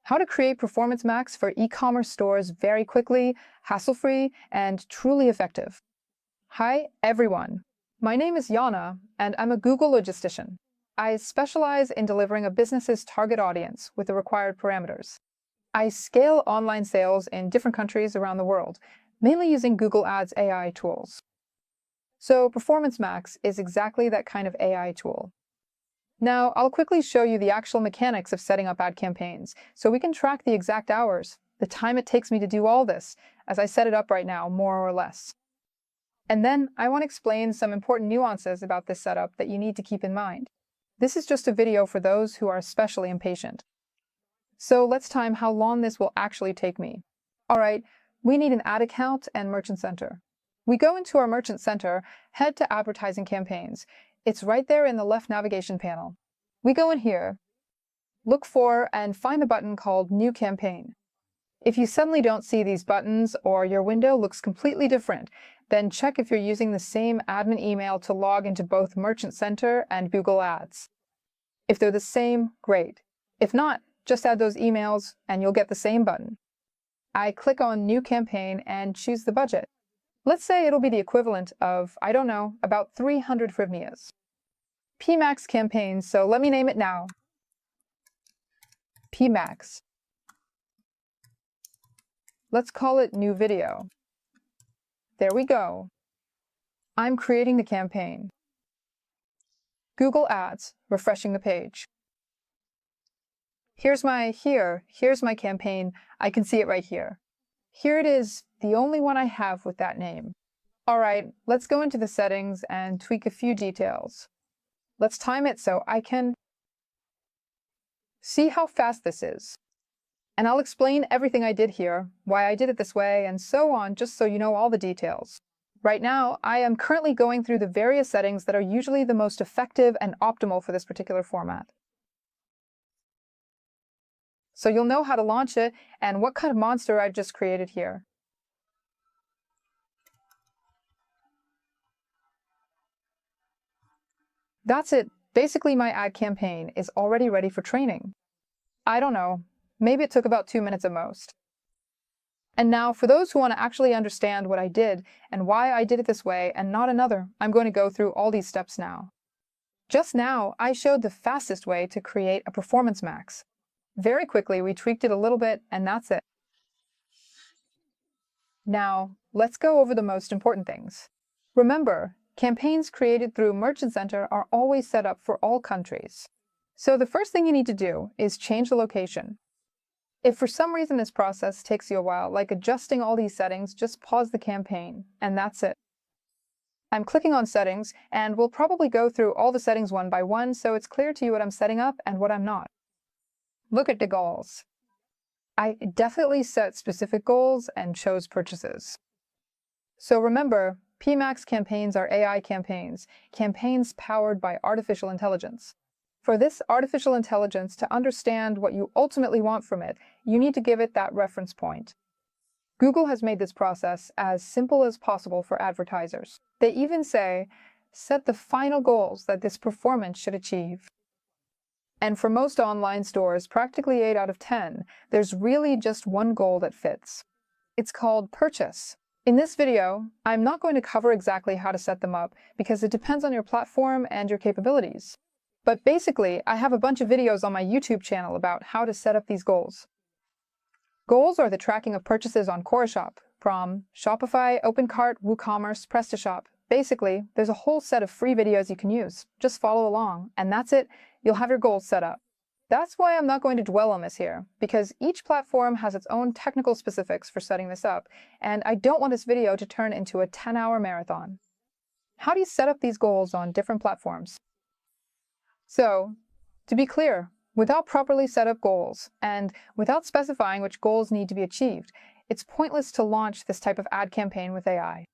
How to create Performance Max for e-commerce stores very quickly, hassle-free, and truly effective. Hi, everyone. My name is Yana, and I'm a Google logistician. I specialize in delivering a business's target audience with the required parameters. I scale online sales in different countries around the world, mainly using Google Ads AI tools. So Performance Max is exactly that kind of AI tool. Now, I'll quickly show you the actual mechanics of setting up ad campaigns, so we can track the exact hours, the time it takes me to do all this, as I set it up right now, more or less. And then I want to explain some important nuances about this setup that you need to keep in mind. This is just a video for those who are especially impatient. So let's time how long this will actually take me. All right, we need an ad account and Merchant Center. We go into our Merchant Center, head to Advertising Campaigns. It's right there in the left navigation panel. We go in here, look for and find the button called New Campaign. If you suddenly don't see these buttons or your window looks completely different, then check if you're using the same admin email to log into both Merchant Center and Google Ads. If they're the same, great. If not, just add those emails and you'll get the same button. I click on New Campaign and choose the budget. Let's say it'll be the equivalent of, I don't know, about 300 hryvnias. Pmax campaign, so let me name it now. Pmax. Let's call it New Video. There we go. I'm creating the campaign. Google Ads, refreshing the page. Here's my campaign. I can see it right here. Here it is, the only one I have with that name. All right, let's go into the settings and tweak a few details. Let's time it so I can see how fast this is. And I'll explain everything I did here, why I did it this way, and so on, just so you know all the details. Right now, I am currently going through the various settings that are usually the most effective and optimal for this particular format. So you'll know how to launch it and what kind of monster I've just created here. That's it. Basically, my ad campaign is already ready for training. I don't know, maybe it took about 2 minutes at most. And now, for those who want to actually understand what I did and why I did it this way and not another, I'm going to go through all these steps now. Just now, I showed the fastest way to create a Performance Max. Very quickly, we tweaked it a little bit, and that's it. Now, let's go over the most important things. Remember, campaigns created through Merchant Center are always set up for all countries. So the first thing you need to do is change the location. If for some reason this process takes you a while, like adjusting all these settings, just pause the campaign, and that's it. I'm clicking on Settings, and we'll probably go through all the settings one by one so it's clear to you what I'm setting up and what I'm not. Look at the goals. I definitely set specific goals and chose purchases. So remember, Pmax campaigns are AI campaigns, campaigns powered by artificial intelligence. For this artificial intelligence to understand what you ultimately want from it, you need to give it that reference point. Google has made this process as simple as possible for advertisers. They even say, set the final goals that this performance should achieve. And for most online stores, practically 8 out of 10, there's really just one goal that fits. It's called purchase. In this video, I'm not going to cover exactly how to set them up because it depends on your platform and your capabilities. But basically, I have a bunch of videos on my YouTube channel about how to set up these goals. Goals are the tracking of purchases on CoreShop, Prom, Shopify, OpenCart, WooCommerce, PrestaShop. Basically, there's a whole set of free videos you can use. Just follow along, and that's it. You'll have your goals set up. That's why I'm not going to dwell on this here, because each platform has its own technical specifics for setting this up, and I don't want this video to turn into a 10-hour marathon. How do you set up these goals on different platforms? So, to be clear, without properly set up goals, and without specifying which goals need to be achieved, it's pointless to launch this type of ad campaign with AI.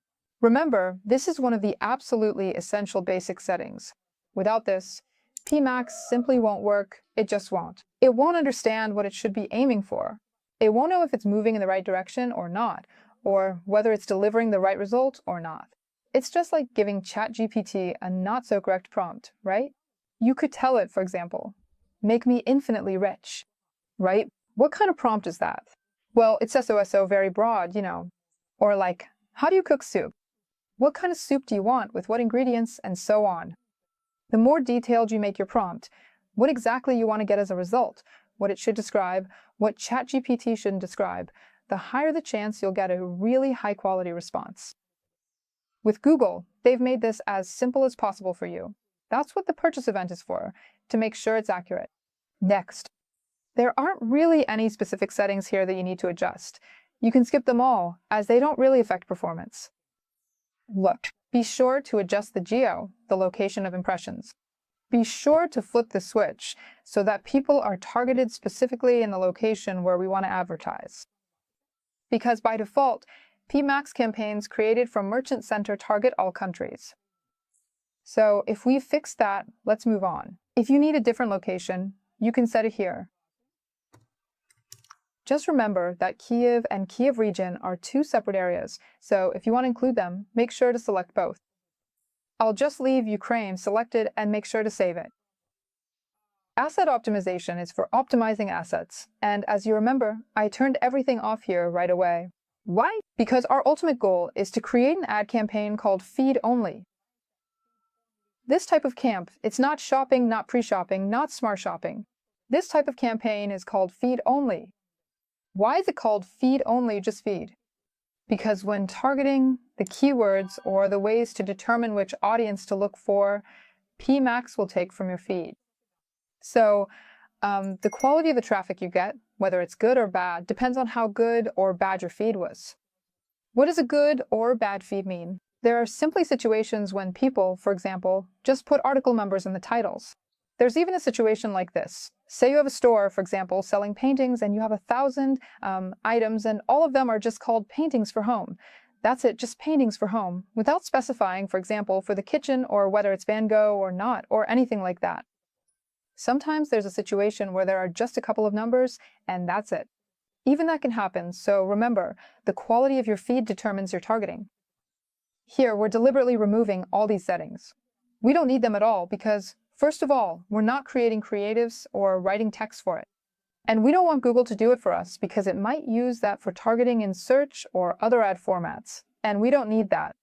Remember, this is one of the absolutely essential basic settings. Without this, Pmax simply won't work. It just won't. It won't understand what it should be aiming for. It won't know if it's moving in the right direction or not, or whether it's delivering the right result or not. It's just like giving ChatGPT a not-so-correct prompt, right? You could tell it, for example, make me infinitely rich, right? What kind of prompt is that? Well, it's SOSO very broad, Or like, how do you cook soup? What kind of soup do you want with what ingredients, and so on. The more detailed you make your prompt, what exactly you want to get as a result, what it should describe, what ChatGPT should describe, the higher the chance you'll get a really high-quality response. With Google, they've made this as simple as possible for you. That's what the purchase event is for, to make sure it's accurate. Next, there aren't really any specific settings here that you need to adjust. You can skip them all, as they don't really affect performance. Look, be sure to adjust the geo, the location of impressions. Be sure to flip the switch so that people are targeted specifically in the location where we want to advertise. Because by default, Pmax campaigns created from Merchant Center target all countries. So if we fix that, let's move on. If you need a different location, you can set it here. Just remember that Kyiv and Kyiv region are two separate areas, so if you want to include them, make sure to select both. I'll just leave Ukraine selected and make sure to save it. Asset optimization is for optimizing assets, and as you remember, I turned everything off here right away. Why? Because our ultimate goal is to create an ad campaign called Feed Only. This type of camp, it's not shopping, not pre-shopping, not smart shopping. This type of campaign is called Feed Only. Why is it called Feed Only, just feed? Because when targeting the keywords or the ways to determine which audience to look for, Pmax will take from your feed. So the quality of the traffic you get, whether it's good or bad, depends on how good or bad your feed was. What does a good or bad feed mean? There are simply situations when people, for example, just put article numbers in the titles. There's even a situation like this. Say you have a store, for example, selling paintings, and you have 1,000 items, and all of them are just called paintings for home. That's it, just paintings for home, without specifying, for example, for the kitchen, or whether it's Van Gogh or not, or anything like that. Sometimes there's a situation where there are just a couple of numbers, and that's it. Even that can happen, so remember, the quality of your feed determines your targeting. Here, we're deliberately removing all these settings. We don't need them at all because, first of all, we're not creating creatives or writing text for it. And we don't want Google to do it for us because it might use that for targeting in search or other ad formats, and we don't need that.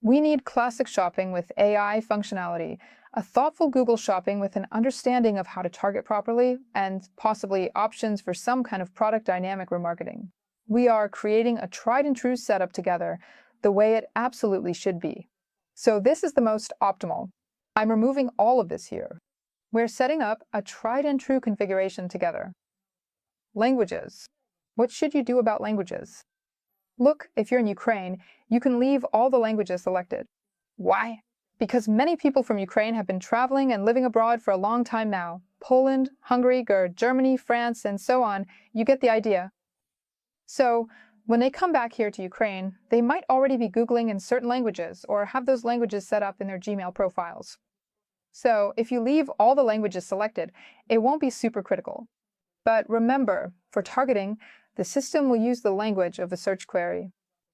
We need classic shopping with AI functionality, a thoughtful Google shopping with an understanding of how to target properly, and possibly options for some kind of product dynamic remarketing. We are creating a tried-and-true setup together the way it absolutely should be. So this is the most optimal. I'm removing all of this here. We're setting up a tried-and-true configuration together. Languages. What should you do about languages? Look, if you're in Ukraine, you can leave all the languages selected. Why? Because many people from Ukraine have been traveling and living abroad for a long time now. Poland, Hungary, Germany, France, and so on. You get the idea. So, when they come back here to Ukraine, they might already be Googling in certain languages or have those languages set up in their Gmail profiles. So, if you leave all the languages selected, it won't be super critical. But remember, for targeting, the system will use the language of the search query.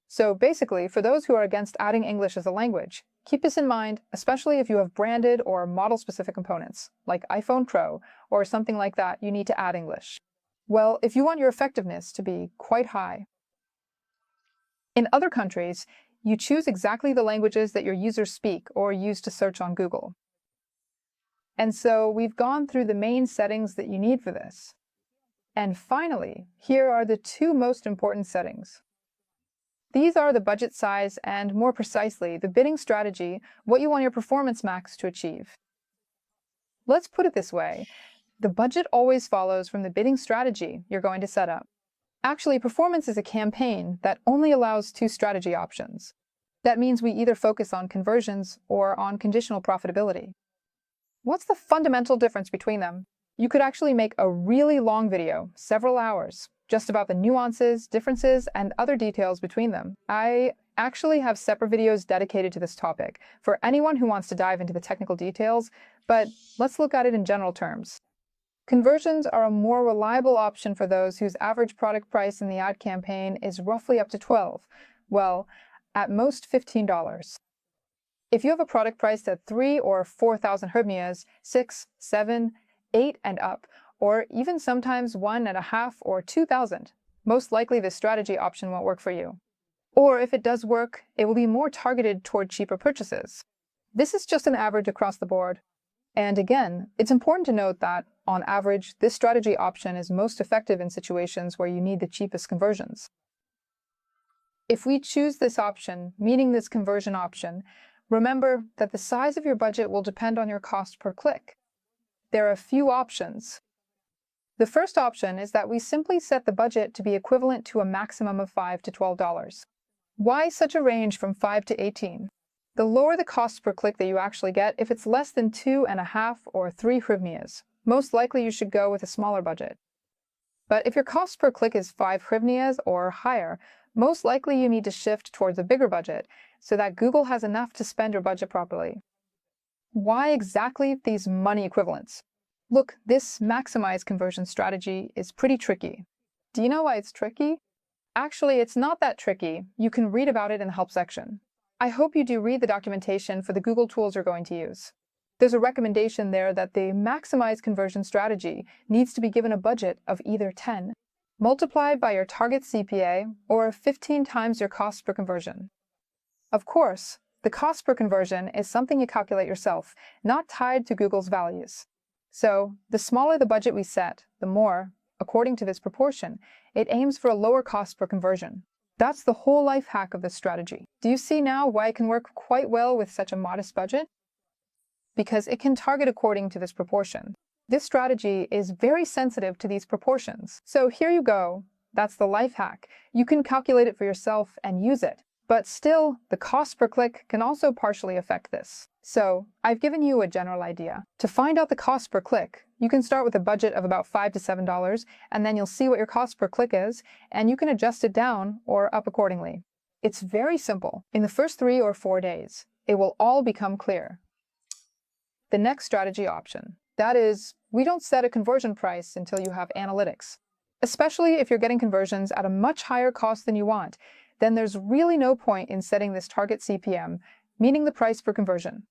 So basically, for those who are against adding English as a language, keep this in mind, especially if you have branded or model-specific components, like iPhone Pro or something like that, you need to add English. Well, if you want your effectiveness to be quite high. In other countries, you choose exactly the languages that your users speak or use to search on Google. And so we've gone through the main settings that you need for this. And finally, here are the two most important settings. These are the budget size and, more precisely, the bidding strategy, what you want your Performance Max to achieve. Let's put it this way. The budget always follows from the bidding strategy you're going to set up. Actually, performance is a campaign that only allows two strategy options. That means we either focus on conversions or on conditional profitability. What's the fundamental difference between them? You could actually make a really long video, several hours, just about the nuances, differences, and other details between them. I actually have separate videos dedicated to this topic for anyone who wants to dive into the technical details, but let's look at it in general terms. Conversions are a more reliable option for those whose average product price in the ad campaign is roughly up to $12, well, at most $15. If you have a product priced at 3,000 or 4,000 hryvnias, 6, 7, 8 and up, or even sometimes 1.5 or 2,000. Most likely this strategy option won't work for you. Or if it does work, it will be more targeted toward cheaper purchases. This is just an average across the board. And again, it's important to note that, on average, this strategy option is most effective in situations where you need the cheapest conversions. If we choose this option, meaning this conversion option, remember that the size of your budget will depend on your cost per click. There are a few options. The first option is that we simply set the budget to be equivalent to a maximum of $5 to $12. Why such a range from 5 to 18? The lower the cost per click that you actually get if it's less than 2.5 or 3 hryvnias. Most likely you should go with a smaller budget. But if your cost per click is 5 hryvnias or higher, most likely you need to shift towards a bigger budget so that Google has enough to spend your budget properly. Why exactly these money equivalents? Look, this maximize conversion strategy is pretty tricky. Do you know why it's tricky? Actually, it's not that tricky. You can read about it in the help section. I hope you do read the documentation for the Google tools you're going to use. There's a recommendation there that the maximize conversion strategy needs to be given a budget of either 10, multiplied by your target CPA, or 15 times your cost per conversion. Of course, the cost per conversion is something you calculate yourself, not tied to Google's values. So, the smaller the budget we set, the more, according to this proportion, it aims for a lower cost per conversion. That's the whole life hack of this strategy. Do you see now why it can work quite well with such a modest budget? Because it can target according to this proportion. This strategy is very sensitive to these proportions. So here you go. That's the life hack. You can calculate it for yourself and use it. But still, the cost per click can also partially affect this. So, I've given you a general idea. To find out the cost per click, you can start with a budget of about $5 to $7, and then you'll see what your cost per click is, and you can adjust it down or up accordingly. It's very simple. In the first 3 or 4 days, it will all become clear. The next strategy option. That is, we don't set a conversion price until you have analytics. Especially if you're getting conversions at a much higher cost than you want, then there's really no point in setting this target CPM, meaning the price per conversion.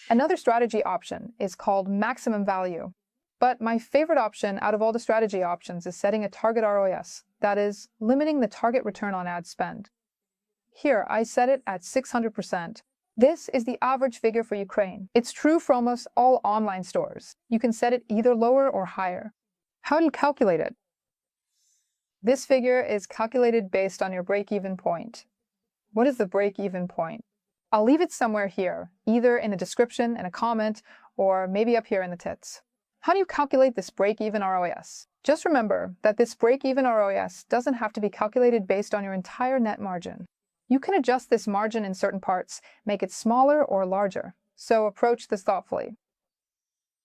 Another strategy option is called maximum value. But my favorite option out of all the strategy options is setting a target ROAS, that is, limiting the target return on ad spend. Here, I set it at 600%. This is the average figure for Ukraine. It's true for almost all online stores. You can set it either lower or higher. How do you calculate it? This figure is calculated based on your break-even point. What is the break-even point? I'll leave it somewhere here, either in the description, in a comment, or maybe up here in the tits. How do you calculate this break-even ROAS? Just remember that this break-even ROAS doesn't have to be calculated based on your entire net margin. You can adjust this margin in certain parts, make it smaller or larger, so approach this thoughtfully.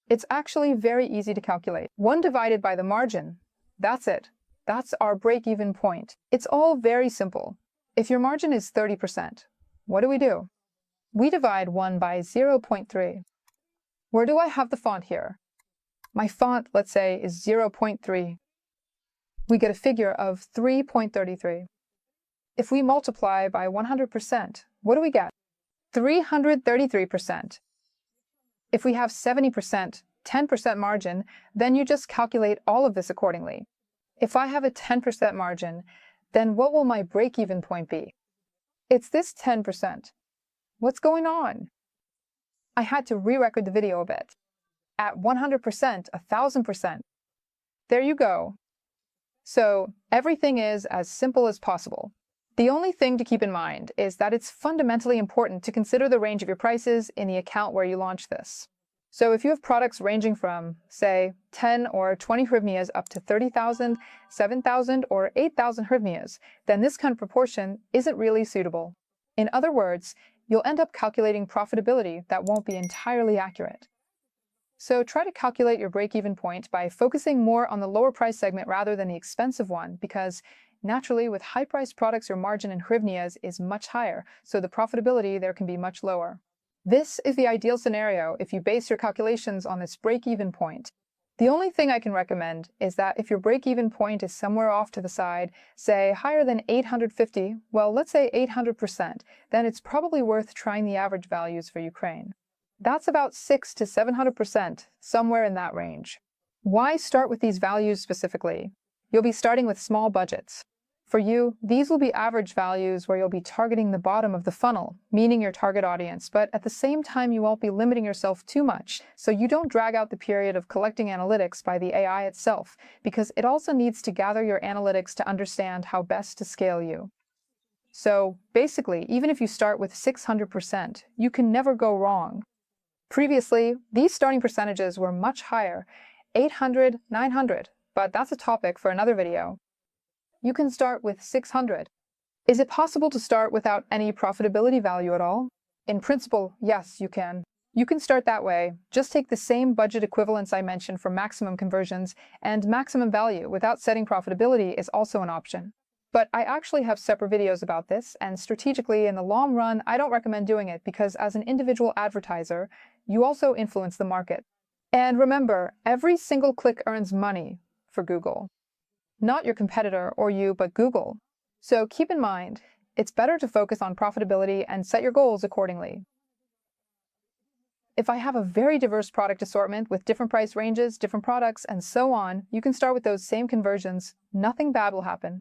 It's actually very easy to calculate. 1 divided by the margin. That's it. That's our break-even point. It's all very simple. If your margin is 30%, what do? We divide 1 by 0.3. Where do I have the font here? My font, let's say, is 0.3. We get a figure of 3.33. If we multiply by 100%, what do we get? 333%. If we have 70%, 10% margin, then you just calculate all of this accordingly. If I have a 10% margin, then what will my break-even point be? It's this 10%. What's going on? I had to re-record the video a bit. At 100%, 1000%. There you go. So everything is as simple as possible. The only thing to keep in mind is that it's fundamentally important to consider the range of your prices in the account where you launch this. So if you have products ranging from, say, 10 or 20 hryvnias up to 30,000, 7,000, or 8,000 hryvnias, then this kind of proportion isn't really suitable. In other words, you'll end up calculating profitability that won't be entirely accurate. So try to calculate your break-even point by focusing more on the lower price segment rather than the expensive one, because naturally, with high-priced products, your margin in hryvnias is much higher, so the profitability there can be much lower. This is the ideal scenario if you base your calculations on this break-even point. The only thing I can recommend is that if your break-even point is somewhere off to the side, say higher than 850, well, let's say 800%, then it's probably worth trying the average values for Ukraine. That's about 600 to 700%, somewhere in that range. Why start with these values specifically? You'll be starting with small budgets. For you, these will be average values where you'll be targeting the bottom of the funnel, meaning your target audience, but at the same time you won't be limiting yourself too much, so you don't drag out the period of collecting analytics by the AI itself, because it also needs to gather your analytics to understand how best to scale you. So basically, even if you start with 600%, you can never go wrong. Previously, these starting percentages were much higher, 800, 900, but that's a topic for another video. You can start with 600. Is it possible to start without any profitability value at all? In principle, yes, you can. You can start that way. Just take the same budget equivalents I mentioned for maximum conversions, and maximum value without setting profitability is also an option. But I actually have separate videos about this, and strategically, in the long run, I don't recommend doing it because as an individual advertiser, you also influence the market. And remember, every single click earns money for Google. Not your competitor or you, but Google. So keep in mind, it's better to focus on profitability and set your goals accordingly. If I have a very diverse product assortment with different price ranges, different products, and so on, you can start with those same conversions. Nothing bad will happen.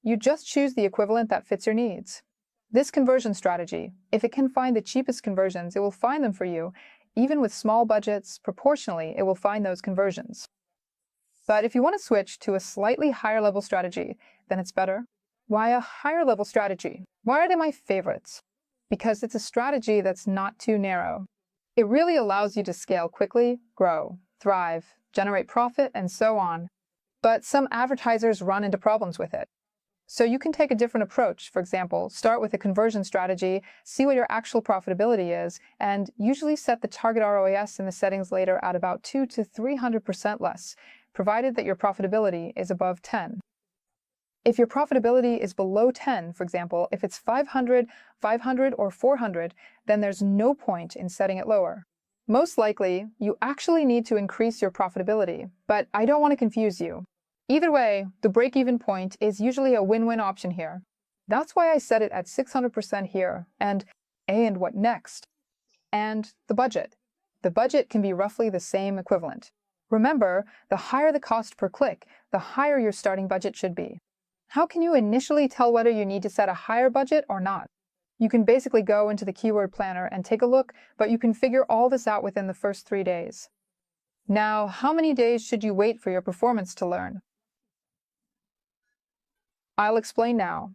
You just choose the equivalent that fits your needs. This conversion strategy, if it can find the cheapest conversions, it will find them for you. Even with small budgets, proportionally, it will find those conversions. But if you want to switch to a slightly higher level strategy, then it's better. Why a higher level strategy? Why are they my favorites? Because it's a strategy that's not too narrow. It really allows you to scale quickly, grow, thrive, generate profit, and so on. But some advertisers run into problems with it. So you can take a different approach. For example, start with a conversion strategy, see what your actual profitability is, and usually set the target ROAS in the settings later at about 200 to 300% less, provided that your profitability is above 10. If your profitability is below 10, for example, if it's 500, 500, or 400, then there's no point in setting it lower. Most likely, you actually need to increase your profitability, but I don't want to confuse you. Either way, the break-even point is usually a win-win option here. That's why I set it at 600% here, and what next? And the budget. The budget can be roughly the same equivalent. Remember, the higher the cost per click, the higher your starting budget should be. How can you initially tell whether you need to set a higher budget or not? You can basically go into the keyword planner and take a look, but you can figure all this out within the first 3 days. Now, how many days should you wait for your performance to learn? I'll explain now.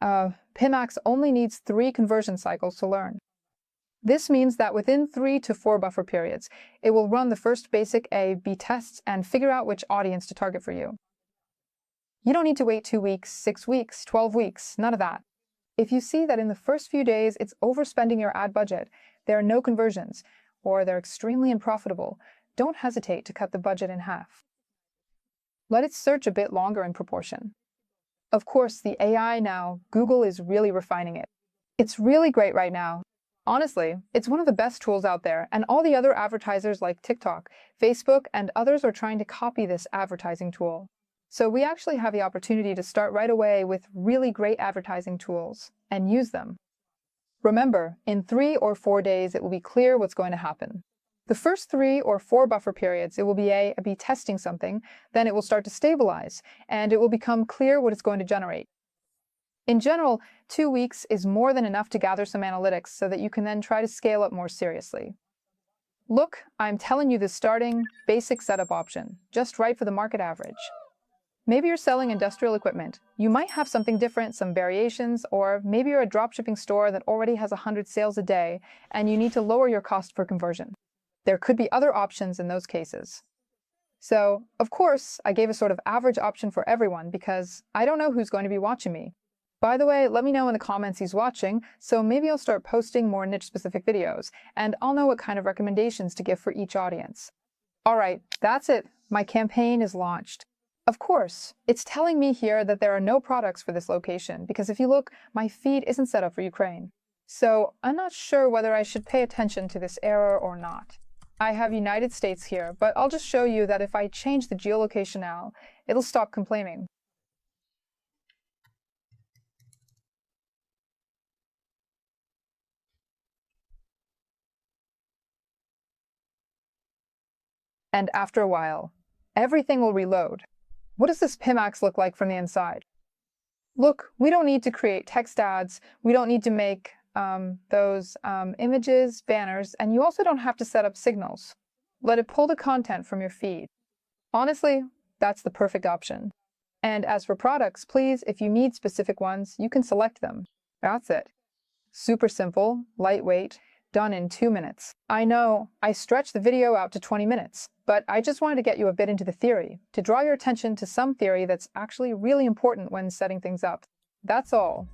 Pmax only needs 3 conversion cycles to learn. This means that within 3 to 4 buffer periods, it will run the first basic A/B tests and figure out which audience to target for you. You don't need to wait 2 weeks, 6 weeks, 12 weeks, none of that. If you see that in the first few days it's overspending your ad budget, there are no conversions, or they're extremely unprofitable, don't hesitate to cut the budget in half. Let it search a bit longer in proportion. Of course, the AI now, Google is really refining it. It's really great right now. Honestly, it's one of the best tools out there, and all the other advertisers like TikTok, Facebook, and others are trying to copy this advertising tool. So we actually have the opportunity to start right away with really great advertising tools and use them. Remember, in 3 or 4 days, it will be clear what's going to happen. The first 3 or 4 buffer periods, it will be A/B testing something, then it will start to stabilize, and it will become clear what it's going to generate. In general, 2 weeks is more than enough to gather some analytics so that you can then try to scale up more seriously. Look, I'm telling you the starting, basic setup option, just right for the market average. Maybe you're selling industrial equipment. You might have something different, some variations, or maybe you're a dropshipping store that already has 100 sales a day, and you need to lower your cost per conversion. There could be other options in those cases. So, of course, I gave a sort of average option for everyone because I don't know who's going to be watching me. By the way, let me know in the comments who's watching, so maybe I'll start posting more niche-specific videos, and I'll know what kind of recommendations to give for each audience. Alright, that's it. My campaign is launched. Of course, it's telling me here that there are no products for this location, because if you look, my feed isn't set up for Ukraine. So I'm not sure whether I should pay attention to this error or not. I have United States here, but I'll just show you that if I change the geolocation now, it'll stop complaining. And after a while, everything will reload. What does this Pmax look like from the inside? Look, we don't need to create text ads. We don't need to make those images, banners, and you also don't have to set up signals. Let it pull the content from your feed. Honestly, that's the perfect option. And as for products, please, if you need specific ones, you can select them. That's it. Super simple, lightweight, done in 2 minutes. I know I stretched the video out to 20 minutes, but I just wanted to get you a bit into the theory, to draw your attention to some theory that's actually really important when setting things up. That's all.